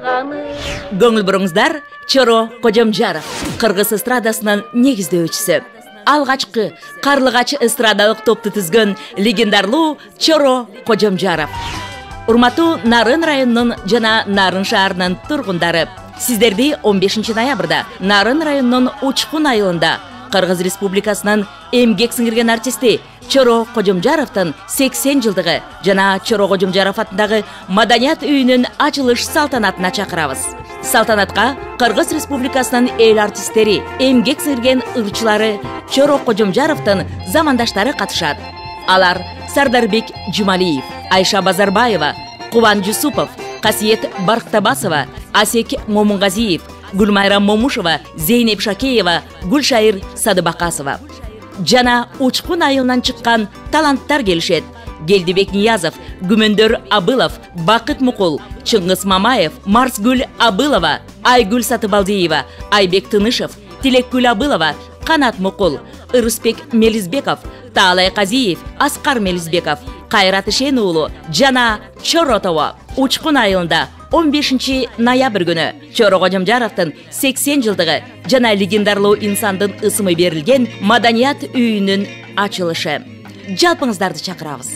Көңіл бұрыңыздар, Чоро Кожомжаров, Кыргыз эстрадасынын негиздөөчүсү. Алгачкы Карлыгач эстрадалык топты түзгөн легендарлуу Чоро Кожомжаров. Урматтуу Нарын районунун жана Нарын шаарынын тургундары, сиздерди 15 ноябрда Нарын районунун Учкун айылында Кыргыз Республикасынын эмгек сиңирген артисти Чоро Кожомжаровдун 80 жылдыгы жана Чоро Кожомжаров атындагы Маданият үйүнүн ачылыш салтанатына чакырабыз. Салтанатка Кыргыз Республикасынын эл артисттери, эмгек сиңирген ырчылары Чоро Кожомжаровдун замандаштары катышат. Алар Сардарбек Жумалиев, Айша Базарбаева, Кубан Жусупов, Касиет Барктабасова, Асек Момунгазиев, Гүлмайра Момушева, Зейнеп Шакеева, Гүлшайыр Садыбакасова. Жана Учкун айылынан чыккан таланттар келишет. Гелдибек Ниязов, Гүмөндөр Абылов, Бакыт Мукул, Чыңгыз Мамаев, Марсгүл Абылова, Айгүл Сатыбалдиева, Айбек Тынышев, Тилекгүл Абылова, Канат Мукул, Ырысбек Мелизбеков, Таалай Казиев, Аскар Мелизбеков, Кайрат Ишен жана Чоро тобу Учкун айылында 15 ноябрь күнү Чоро Кожомжаровдун 80 жылдыгы жана легендарлуу инсандын ысымы берилген Маданият үйүнүн ачылышы. Жалпыңыздарды чакырабыз.